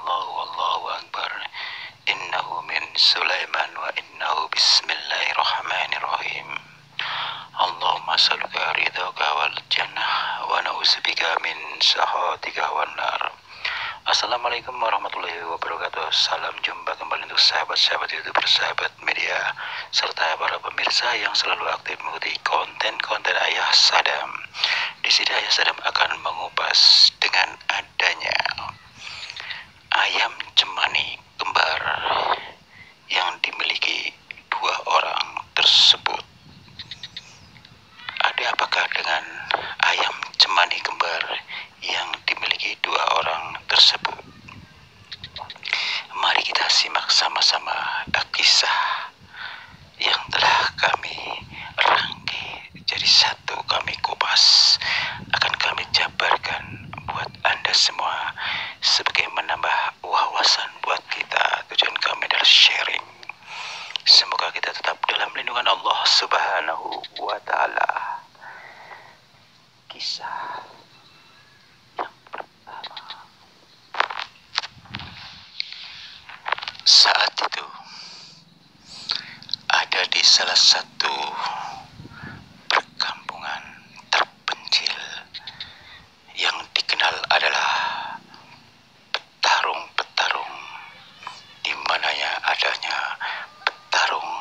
Allahu Akbar. Innahu min Sulaiman wa innahu bismillahirrahmanirrahim. Allahumma salluka ridhaka wal jannah wa na'udzubika min sakhatika wan nar. Assalamualaikum warahmatullahi wabarakatuh. Salam jumpa kembali untuk sahabat-sahabat YouTube, sahabat media, serta para pemirsa yang selalu aktif mengikuti konten-konten Ayah Sadam. Di sini Ayah Sadam akan mengupas dengan adanya ayam cemani kembar yang dimiliki dua orang tersebut. Ada apakah dengan ayam cemani kembar yang dimiliki dua orang tersebut? Mari kita simak sama-sama kisah yang telah kami rangkai jadi satu, kami kupas, akan kami jabarkan buat Anda semua sebagai menambah wawasan buat kita. Tujuan kami adalah sharing. Semoga kita tetap dalam lindungan Allah Subhanahu wa Ta'ala. Kisah yang pertama. Saat itu ada di salah satu perkampungan terpencil yang dikenal adalah petarung-petarung, di mananya adanya petarung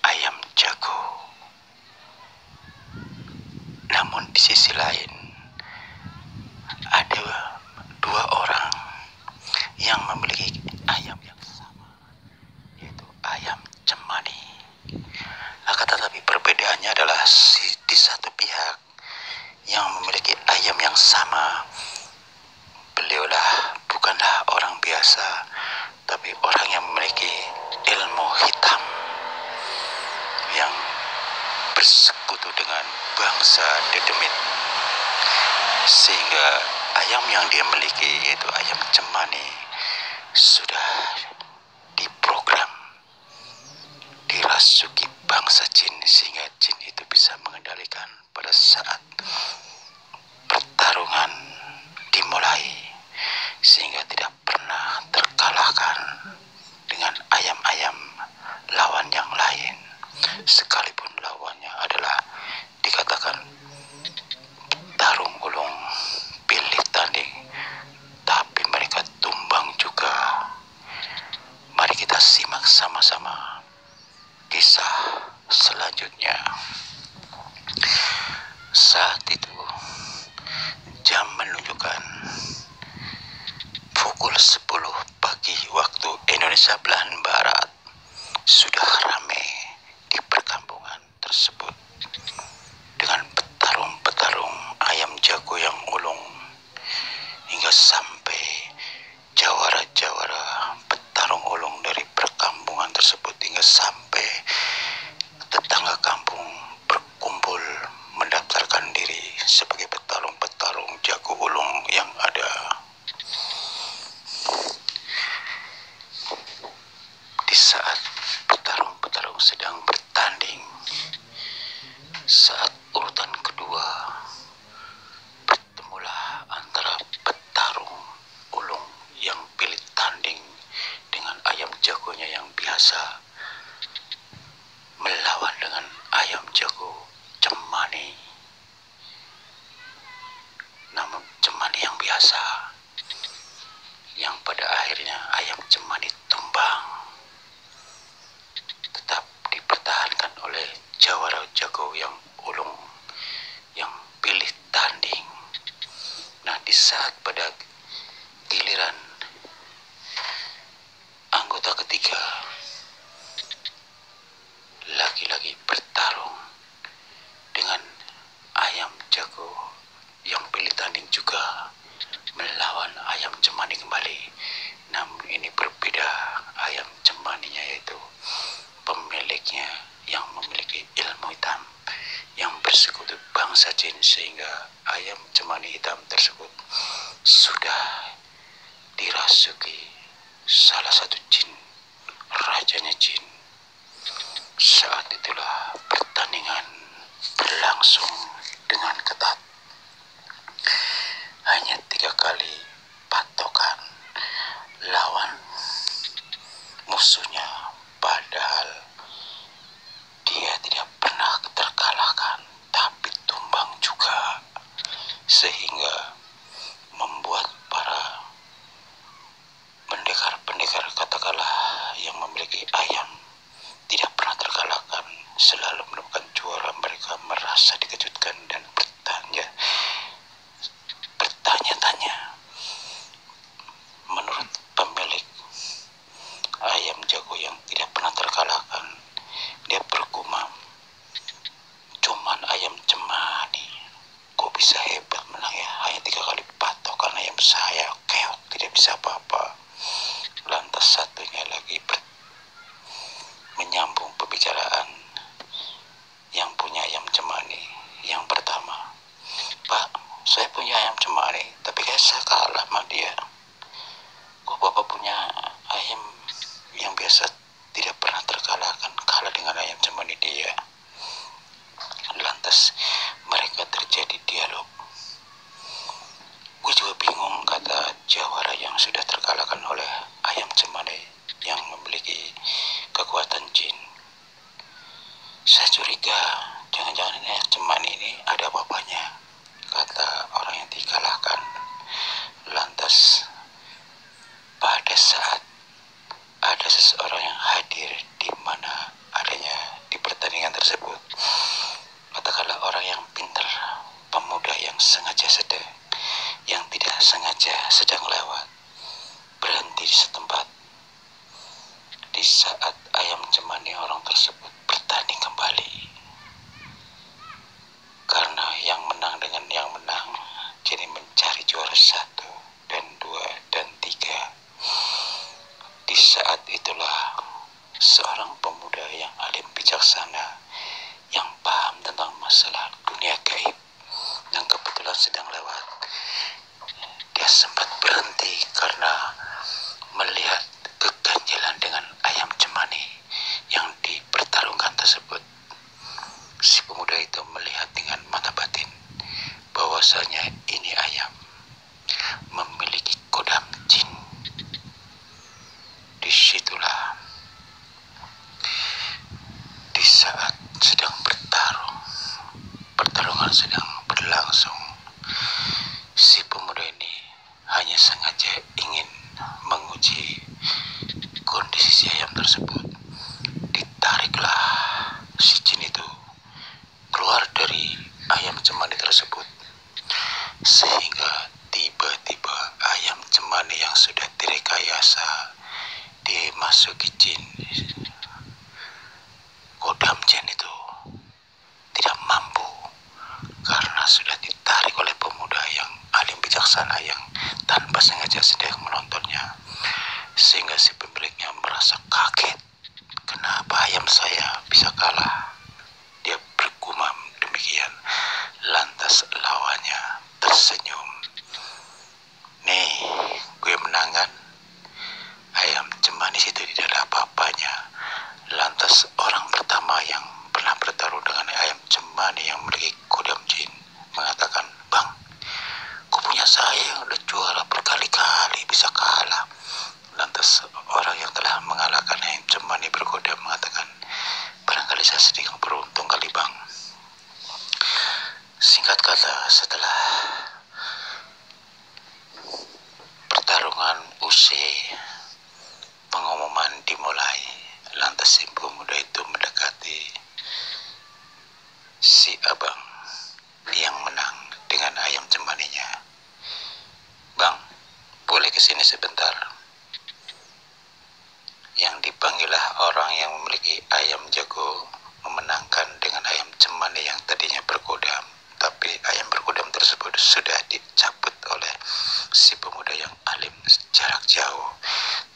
ayam jago. Namun di sisi lain ada dua orang yang memiliki ayam yang sama, yaitu ayam cemani. Akan tetapi perbedaannya adalah di satu pihak yang memiliki ayam yang sama, beliaulah bukanlah orang biasa, tapi orang yang memiliki ilmu hitam yang bersekutu dengan bangsa dedemit, sehingga ayam yang dia miliki, yaitu ayam cemani, sudah diprogram dirasuki bangsa jin, sehingga jin itu bisa mengendalikan pada saat pertarungan dimulai, sehingga tidak pernah terkalahkan dengan ayam-ayam lawan yang lain, sekalipun lawannya adalah dikatakan tarung ulung pilih tanding, tapi mereka tumbang juga. Mari kita simak sama-sama kisah selanjutnya. Saat itu jam menunjukkan pukul 10 pagi waktu Indonesia belahan barat. Sudah ramai di perkampungan tersebut dengan petarung-petarung ayam jago yang ulung, hingga sampai jawara-jawara petarung ulung dari perkampungan tersebut, hingga sampai tetangga kampung berkumpul mendaftarkan diri sebagai petarung-petarung jago ulung yang ada. Di saat petarung-petarung sedang bertanding, saat urutan kedua, bertemulah antara petarung ulung yang pilih tanding dengan ayam jagonya yang biasa melawan dengan ayam jago cemani. Namun cemani yang biasa, yang pada akhirnya ayam cemani tumbang, tetap dipertahankan oleh jawara jago yang ulung yang pilih tanding. Nah, di saat pada giliran anggota ketiga lagi-lagi bertarung dengan ayam jago yang pilih tanding juga melawan ayam cemani kembali. Namun ini berbeda, ayam cemaninya yaitu pemiliknya yang memiliki ilmu hitam yang bersekutu bangsa jin, sehingga ayam cemani hitam tersebut sudah dirasuki salah satu jin, rajanya jin. Saat itulah pertandingan berlangsung dengan ketat. Hanya 3 kali patokan lawan lagi menyambung pembicaraan yang punya ayam cemani yang pertama. Pak, saya punya ayam cemani, tapi kayak saya kalah sama dia. Kok Bapak punya ayam yang biasa tidak pernah terkalahkan, kalah dengan ayam cemani dia? Lantas mereka terjadi dialog. Gue juga bingung, kata jawara yang sudah terkalahkan oleh ayam cemani yang memiliki kekuatan jin. Saya curiga jangan-jangan ayam cemani ini ada apa-apanya, kata orang yang dikalahkan. Lantas pada saat ada seseorang yang hadir di mana adanya di pertandingan tersebut, katakanlah orang yang pintar, pemuda yang tidak sengaja sedang lewat, berhenti di setempat. Di saat ayam cemani orang tersebut bertanding kembali, karena yang menang dengan yang menang, jadi mencari juara 1 dan 2 dan 3. Di saat itulah seorang pemuda yang alim bijaksana, yang paham tentang masalah dunia gaib, yang kebetulan sedang lewat, dia sempat berhenti karena melihat keganjilan dengan ayam cemani yang dipertarungkan tersebut. Si pemuda itu melihat dengan mata batin bahwasanya ini ayam memiliki kodam jin. Disitulah di saat sedang pertarungan sedang berlangsung, si pemuda ini hanya sengaja ingin menguji kondisi si ayam tersebut. Ditariklah si jin itu keluar dari ayam cemani tersebut, sehingga tiba-tiba ayam cemani yang sudah direkayasa dimasuki jin, kodam jin itu tidak mampu karena sudah ditarik oleh pemuda yang alim bijaksana yang tanpa sengaja sedang menontonnya, sehingga si pemiliknya merasa kaget. Kenapa ayam saya bisa kalah? Dia bergumam demikian. Lantas lawannya tersenyum. Nih, gue menang kan? Ayam cemani itu tidak ada apa-apanya. Lantas orang pertama yang pernah bertarung dengan ayam cemani yang memiliki kodam jin mengatakan, Bang, kok punya saya udah juara berkali-kali bisa kalah. Lantas orang yang telah mengalahkan ayam cemani berkodam mengatakan, barangkali saya sedikit beruntung kali Bang. Singkat kata, setelah pertarungan usai, pengumuman dimulai. Lantas si pemuda itu mendekati si abang yang menang dengan ayam cemaninya. Bang, boleh kesini sebentar. Yang dipanggillah orang yang memiliki ayam jago memenangkan dengan ayam cemani yang tadinya berkodam, tapi ayam berkodam tersebut sudah dicabut oleh si pemuda yang alim jarak jauh.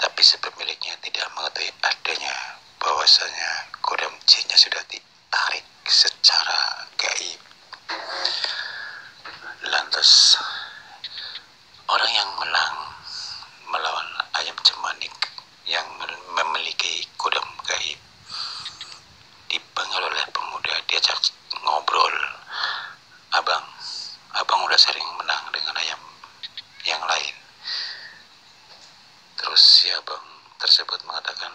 Tapi si pemiliknya tidak mengetahui adanya bahwasanya kodam jinnya sudah ditarik secara gaib. Lantas orang yang menang melawan ayam cemani yang memiliki kodam gaib dipanggil oleh pemuda, diajak ngobrol. Abang udah sering menang dengan ayam yang lain. Terus si abang tersebut mengatakan,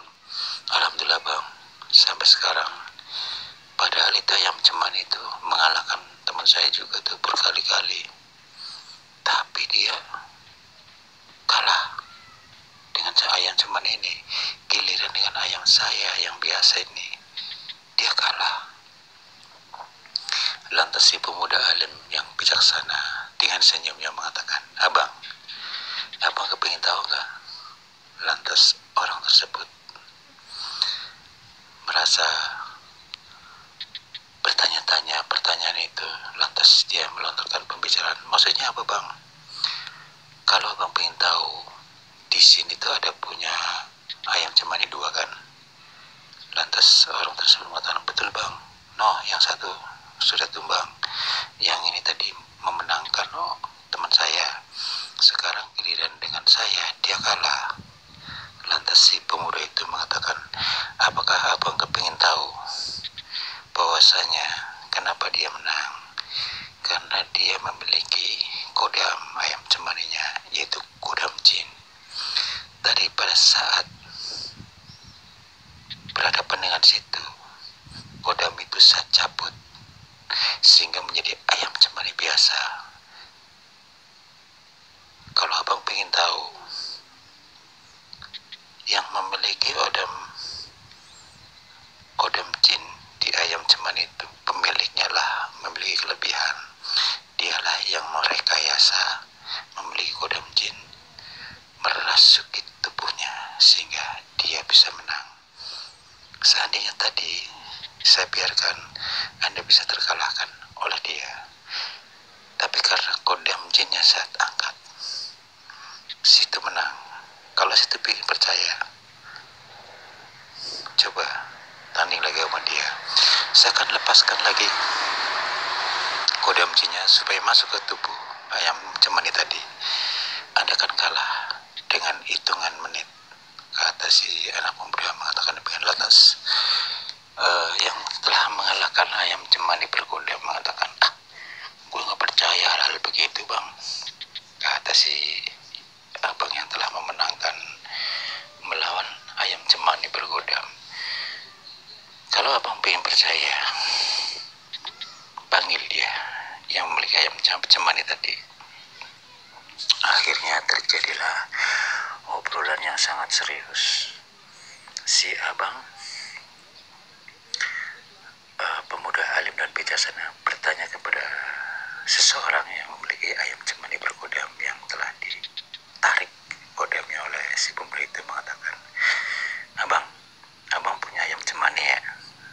Alhamdulillah Bang, sampai sekarang. Padahal itu ayam cemani itu mengalahkan teman saya juga tuh berkali-kali, tapi dia kalah dengan ayam cemani ini. Giliran dengan ayam saya yang biasa ini, dia kalah. Lantas si pemuda alim yang bijaksana dengan senyumnya mengatakan, Abang kepingin tahu nggak? Lantas orang tersebut merasa bertanya-tanya pertanyaan itu. Lantas dia melontarkan pembicaraan. Maksudnya apa Bang? Kalau Abang pengen tahu, di sini tuh ada punya ayam cemani 2 kan. Lantas orang tersebut mengatakan, betul bang, no yang satu sudah tumbang, yang ini tadi memenangkan, oh teman saya, sekarang giliran dengan saya, dia kalah. Lantas si pemuda itu mengatakan, apakah abang kepingin tahu bahwasanya kenapa dia menang? Karena dia memiliki kodam ayam cemaninya, yaitu kodam jin. Tadi pada saat berhadapan dengan situ, kodam itu saya cabut sehingga menjadi ayam cemani biasa. Kalau abang pengen tahu, yang memiliki kodam jin di ayam cemani itu, pemiliknya lah memiliki kelebihan. Dialah yang merekayasa memiliki kodam jin, merasuki tubuhnya sehingga dia bisa menang. Seandainya tadi saya biarkan, Anda bisa terkalahkan oleh dia. Tapi karena kodam jinnya saat angkat, situ menang. Kalau situ ingin percaya, coba tanding lagi sama dia. Saya akan lepaskan lagi kodam jinnya supaya masuk ke tubuh ayam cemani tadi. Anda akan kalah dengan hitungan menit, kata si anak muda mengatakan demikian. Lantas yang telah mengalahkan ayam cemani berkodam mengatakan, gue gak percaya hal begitu bang, kata si abang yang telah memenangkan melawan ayam cemani berkodam. Kalau abang pengen percaya, panggil dia yang memiliki ayam cemani tadi. Akhirnya terjadilah obrolan yang sangat serius. Si abang, pemuda alim dan bijaksana, bertanya kepada seseorang yang memiliki ayam cemani berkodam yang telah ditarik kodamnya oleh si pemuda itu, mengatakan, abang punya ayam cemani ya?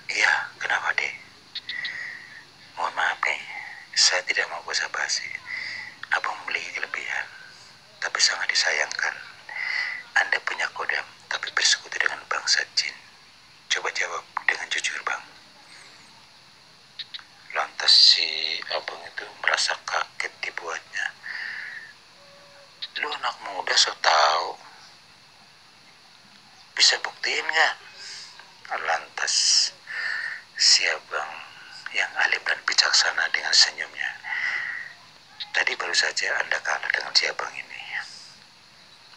Iya, kenapa deh? Mohon maaf nih, saya tidak mau basa-basi. Abang memiliki kelebihan, tapi sangat disayangkan Anda punya kodam tapi bersekutu dengan bangsa jin. Coba jawab dengan jujur bang. Lantas si abang itu merasa kaget dibuatnya. Lu anak muda so tahu, bisa buktiin gak? Lantas si abang yang alim dan bijaksana dengan senyumnya, tadi baru saja Anda kalah dengan si abang ini,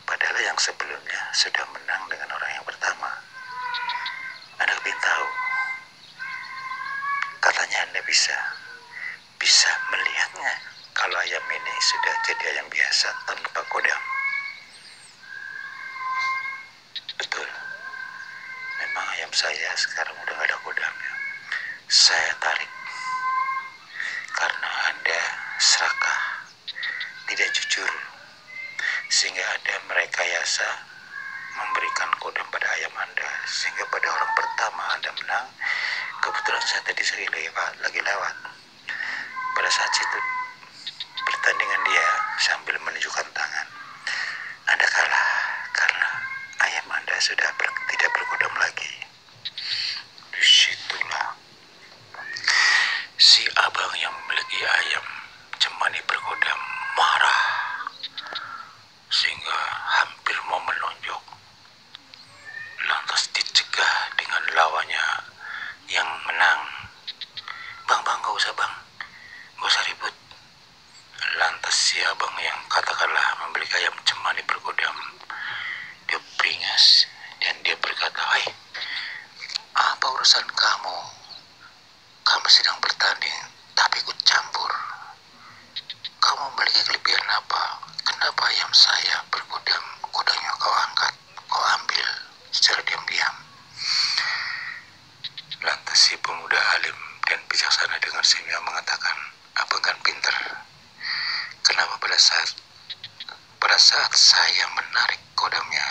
padahal yang sebelumnya sudah menang dengan orang yang pertama. Anda ingin tahu? Katanya Anda bisa melihatnya kalau ayam ini sudah jadi ayam biasa tanpa kodam. Betul, memang ayam saya sekarang udah gak ada kodamnya. Saya tarik karena Anda serakah, tidak jujur, sehingga Anda merekayasa memberikan kodam pada ayam Anda, sehingga pada orang pertama Anda menang. Kebetulan saya tadi lagi lewat. Pada saat itu pertandingan dia sambil menunjukkan tangan, Anda kalah karena ayam Anda sudah tidak berkodam lagi. Disitulah si abang yang memiliki ayam cemani berkodam marah sehingga hampir mau menonjok. Lantas dicegah dengan lawannya yang menang. Bang, gak usah bang, gak usah ribut. Lantas si abang yang katakanlah memiliki ayam cemani berkodam, dia beringas dan dia berkata, hai, apa urusan kamu? Kamu sedang bertanding tapi ikut campur. Kamu memiliki kelebihan apa? Kenapa ayam saya berkodam, kodamnya kau angkat, kau ambil secara diam-diam? Lantas si pemuda alim dan bijaksana dengan senyum mengatakan, abang kan pinter. Kenapa pada saat saya menarik kodamnya,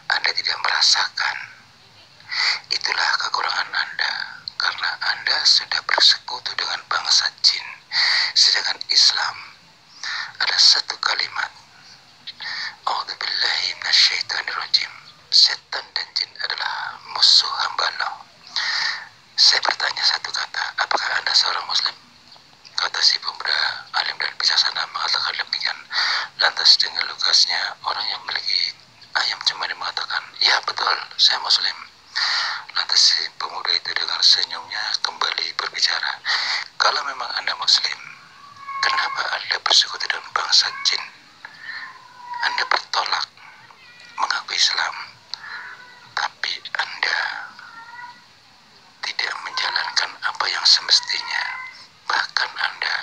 Anda tidak merasakan? Itulah kekurangan Anda, karena Anda sudah bersekutu dengan bangsa jin. Sedangkan Islam ada satu kalimat, A'udzubillahi minasyaitonirrajim. Setan Orang yang memiliki ayam cemani mengatakan, ya betul, saya muslim. Lantas si pemuda itu dengan senyumnya kembali berbicara, kalau memang Anda muslim, kenapa Anda bersekutu dengan bangsa jin? Anda bertolak mengaku Islam, tapi Anda tidak menjalankan apa yang semestinya. Bahkan Anda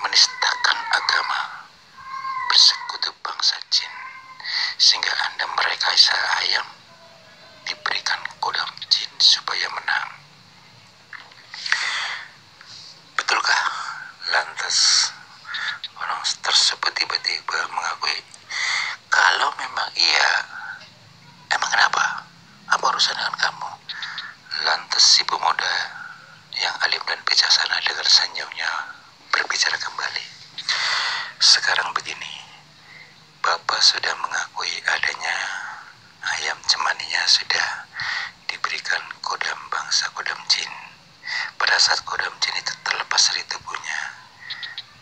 menistakan agama, bersekutu bangsa jin, sehingga Anda merekayasa ayam diberikan kodam jin supaya menang. Betulkah? Lantas orang tersebut tiba-tiba mengakui, kalau memang iya, emang kenapa? Apa urusan dengan kamu? Lantas si pemuda yang alim dan bijaksana dengan senyumnya berbicara kembali. Sekarang begini, Bapak sudah mengakui adanya ayam cemaninya sudah diberikan kodam bangsa kodam jin. Pada saat kodam jin itu terlepas dari tubuhnya,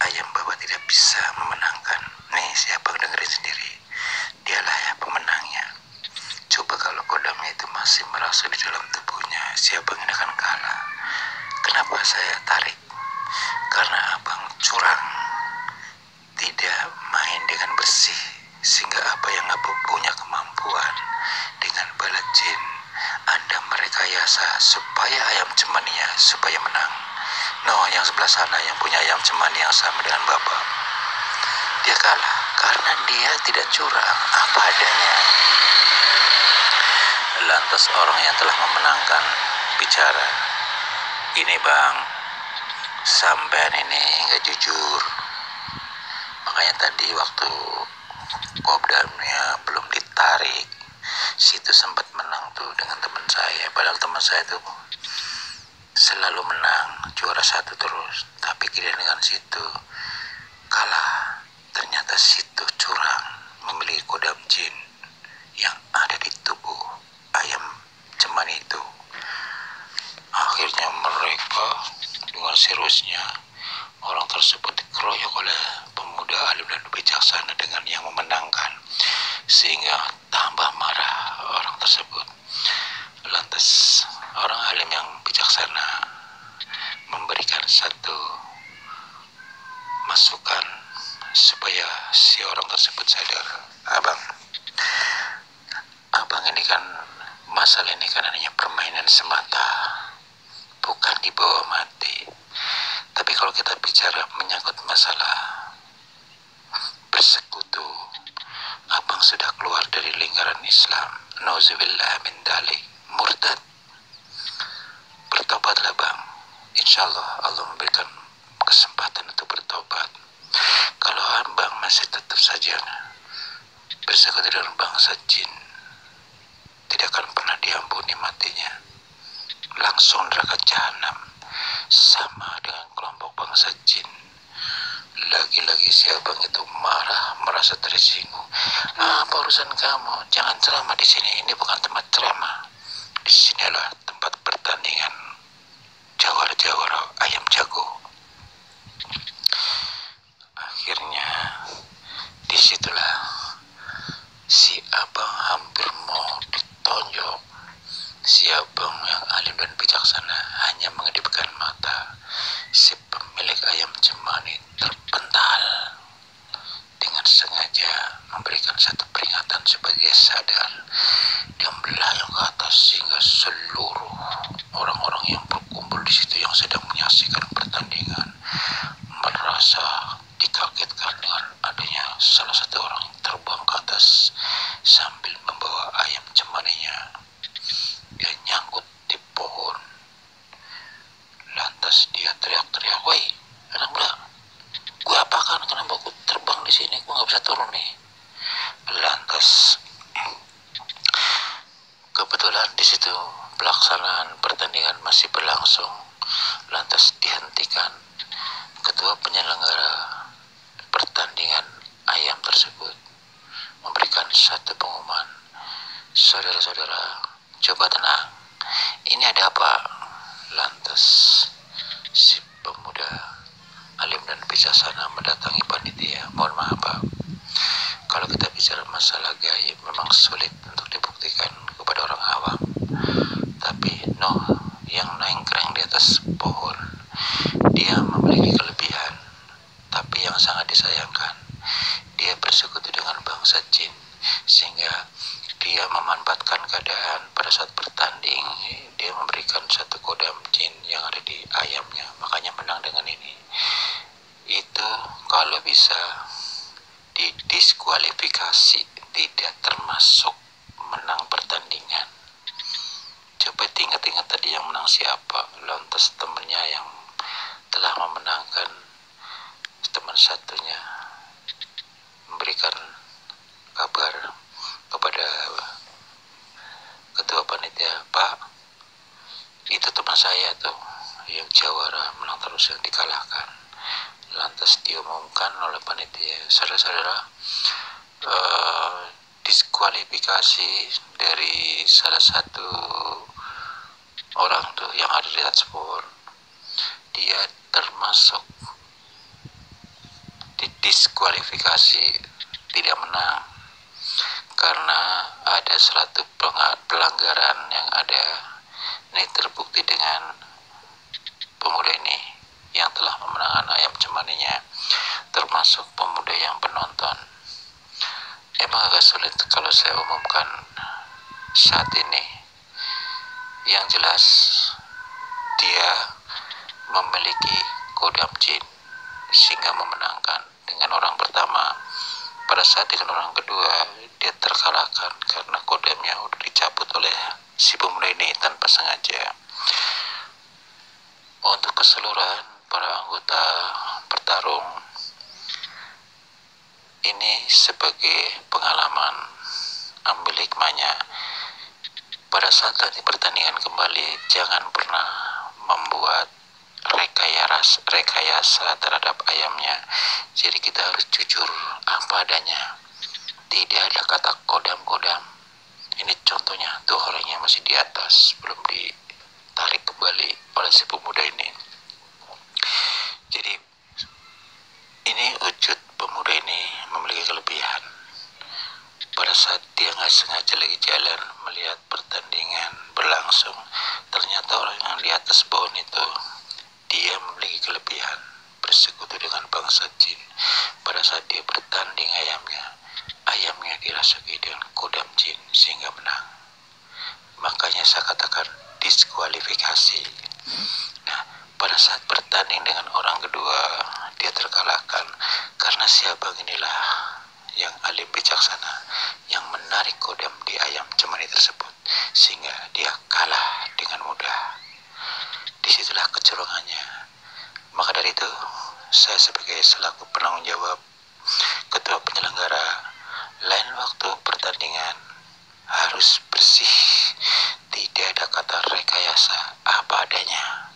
ayam Bapak tidak bisa memenangkan. Nih, siapa yang dengerin sendiri, dialah ya pemenangnya. Coba kalau kodamnya itu masih merasuk di dalam tubuhnya, siapa yang akan kalah? Kenapa saya tarik? Karena abang curang, tidak main dengan bersih, sehingga apa yang abang punya kemampuan dengan bala jin, Anda merekayasa supaya ayam cemaninya supaya menang. No, yang sebelah sana yang punya ayam cemani yang sama dengan Bapak, dia kalah karena dia tidak curang, apa adanya. Lantas orang yang telah memenangkan bicara, ini bang, sampean ini nggak jujur. Makanya tadi waktu kopdarnya belum ditarik, situ sempat menang tuh dengan teman saya. Padahal teman saya tuh selalu menang, juara satu terus. Tapi kira dengan situ kalah. Ternyata situ curang, memiliki kodam jin yang ada di tubuh ayam cemani itu. Akhirnya mereka dengan seriusnya orang tersebut dikeroyok oleh pemuda alim dan bijaksana dengan yang memenangkan, sehingga tambah marah orang tersebut. Lantas orang alim yang bijaksana memberikan satu masukan supaya si orang tersebut sadar. Abang ini kan, masalah ini kan hanya permainan semata, bukan dibawa mati. Tapi kalau kita bicara menyangkut masalah bersekutu, abang sudah keluar dari lingkaran Islam. Nauzubillah min dalik, murtad. Bertobatlah bang, insya Allah memberikan kesempatan untuk bertobat. Kalau abang masih tetap saja bersekutu dengan bangsa jin, tidak akan pernah diampuni matinya, langsung neraka jahanam, sama dengan kelompok bangsa jin. Lagi-lagi si abang itu marah, merasa tersinggung. Apa urusan kamu? Jangan ceramah di sini. Ini bukan tempat ceramah. Di sinilah tempat pertandingan jawara-jawara ayam jago. Akhirnya disitulah si abang hampir mau ditonjok. Si abang yang alim dan bijaksana hanya mengedipkan mata. Si pemilik ayam cemani terpental, dengan sengaja memberikan satu peringatan supaya dia sadar. Dia melayang ke atas sehingga seluruh orang-orang yang berkumpul di situ yang sedang menyaksikan pertandingan merasa dikagetkan dengan adanya salah satu orang yang terbang ke atas sambil membawa ayam cemaninya. Dia nyangkut di pohon. Lantas dia teriak-teriak, "Woi, anak muda, gue apakan? Kenapa gue terbang di sini? Gue nggak bisa turun nih." Lantas kebetulan di situ pelaksanaan pertandingan masih berlangsung. Lantas dihentikan. Ketua penyelenggara pertandingan ayam tersebut memberikan satu pengumuman, "Saudara-saudara, coba tenang. Ini ada apa?" Lantas si pemuda alim dan bijaksana mendatangi panitia. Mohon maaf Pak, kalau kita bicara masalah gaib memang sulit untuk dibuktikan kepada orang awam. Tapi yang nengkreng di atas pohon, dia memiliki kelebihan. Tapi yang sangat disayangkan, dia bersekutu dengan bangsa jin, sehingga dia memanfaatkan keadaan pada saat bertanding. Dia memberikan satu kodam jin yang ada di ayamnya, makanya menang dengan ini. Itu kalau bisa didiskualifikasi, tidak termasuk menang pertandingan. Coba ingat-ingat tadi yang menang siapa, lantas temannya yang telah memenangkan, teman satunya memberikan kabar kepada ketua panitia, Pak, itu teman saya tuh yang jawara menang terus, yang dikalahkan. Lantas diumumkan oleh panitia, saudara-saudara, diskualifikasi dari salah satu orang tuh yang ada di atas pohon, dia termasuk didiskualifikasi, tidak menang karena ada suatu pelanggaran yang ada. Ini terbukti dengan pemuda ini yang telah memenangkan ayam cemaninya, termasuk pemuda yang penonton. Emang agak sulit kalau saya umumkan saat ini. Yang jelas dia memiliki kodam jin sehingga memenangkan dengan orang pertama. Pada saat dengan orang kedua, dia terkalahkan karena kodamnya udah dicabut oleh si pemuda ini tanpa sengaja. Untuk keseluruhan para anggota bertarung, ini sebagai pengalaman, ambil hikmahnya. Pada saat nanti pertandingan kembali, jangan pernah membuat rekayasa terhadap ayamnya. Jadi kita harus jujur apa adanya, tidak ada kata kodam-kodam. Ini contohnya tuh, orangnya masih di atas, belum ditarik kembali oleh si pemuda ini. Jadi ini wujud pemuda ini memiliki kelebihan. Pada saat dia nggak sengaja lagi jalan melihat pertandingan berlangsung, ternyata orang yang di atas pohon itu, dia memiliki kelebihan bersekutu dengan bangsa jin. Pada saat dia bertanding ayamnya dirasuki dengan kodam jin sehingga menang. Makanya saya katakan diskualifikasi. Nah, pada saat bertanding dengan orang kedua, dia terkalahkan karena si abang inilah yang alim bijaksana yang menarik kodam di ayam cemani tersebut sehingga dia kalah dengan mudah. Disitulah kecurangannya. Maka dari itu, saya sebagai selaku penanggung jawab, ketua penyelenggara, lain waktu pertandingan harus bersih, tidak ada kata rekayasa, apa adanya.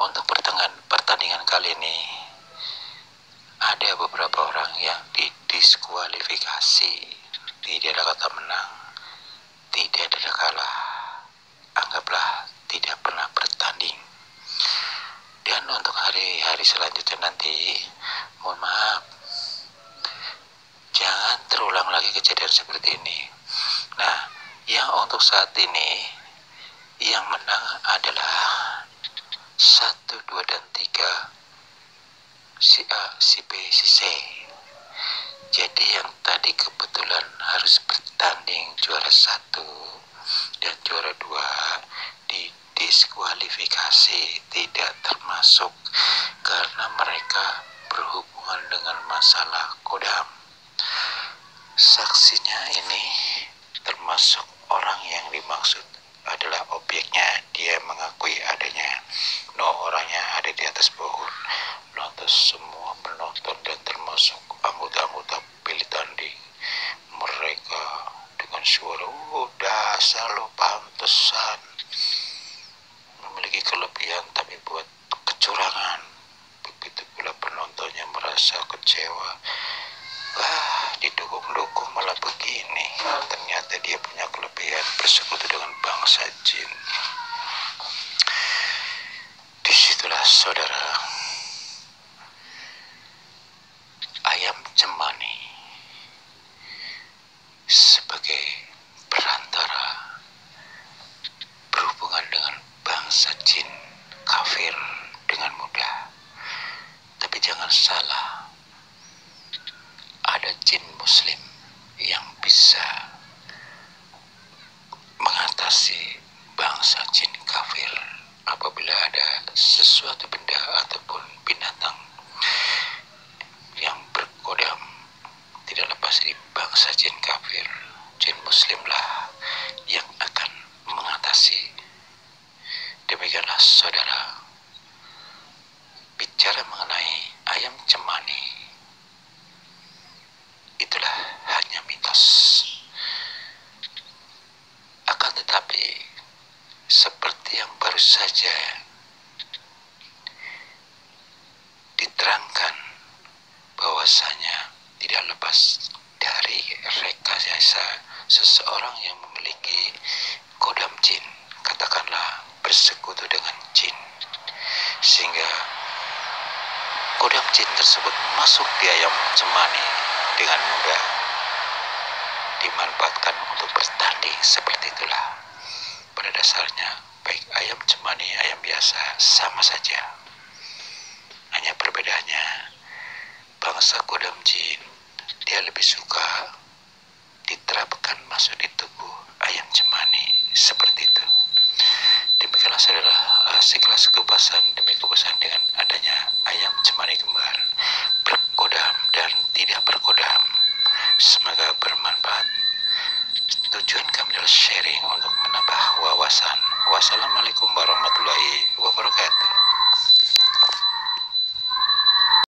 Untuk pertandingan kali ini ada beberapa orang yang didiskualifikasi, tidak ada kata menang, tidak ada kalah, anggaplah tidak pernah bertanding. Dan untuk hari-hari selanjutnya nanti, mohon maaf, jangan terulang lagi kejadian seperti ini. Nah, yang untuk saat ini yang menang adalah 1, 2, dan 3, si A, si B, si C. Jadi yang tadi kebetulan harus bertanding juara 1 dan juara 2 didiskualifikasi, tidak termasuk karena mereka berhubungan dengan masalah kodam. Saksinya ini termasuk orang yang dimaksud adalah objeknya, dia mengakui adanya. Orangnya ada di atas pohon. Lantas semua penonton dan termasuk anggota-anggota pilih tanding, mereka dengan suara dasar lo pantesan, memiliki kelebihan tapi buat kecurangan. Begitu pula penontonnya merasa kecewa, didukung-dukung malah begini. Ternyata dia punya kelebihan bersekutu dengan bangsa jin. Disitulah saudara, yang bisa mengatasi bangsa jin kafir apabila ada sesuatu benda ataupun binatang yang berkodam tidak lepas dari bangsa jin kafir. Jin muslimlah yang akan mengatasi. Demikianlah saudara, bicara mengenai ayam cemani, itulah hanya mitos. Akan tetapi, seperti yang baru saja diterangkan, bahwasanya tidak lepas dari rekayasa seseorang yang memiliki kodam jin, katakanlah bersekutu dengan jin, sehingga kodam jin tersebut masuk di ayam cemani dengan mudah, dimanfaatkan untuk bertanding. Seperti itulah pada dasarnya baik ayam cemani, ayam biasa sama saja. Hanya perbedaannya bangsa kodam jin dia lebih suka diterapkan masuk di tubuh ayam cemani, seperti itu. Demikianlah saudara, sekilas kupasan demi kupasan dengan adanya ayam cemani kembar, berkodam dan tidak berkodam. Semoga bermanfaat. Tujuan kami adalah sharing untuk menambah wawasan. Wassalamualaikum warahmatullahi wabarakatuh.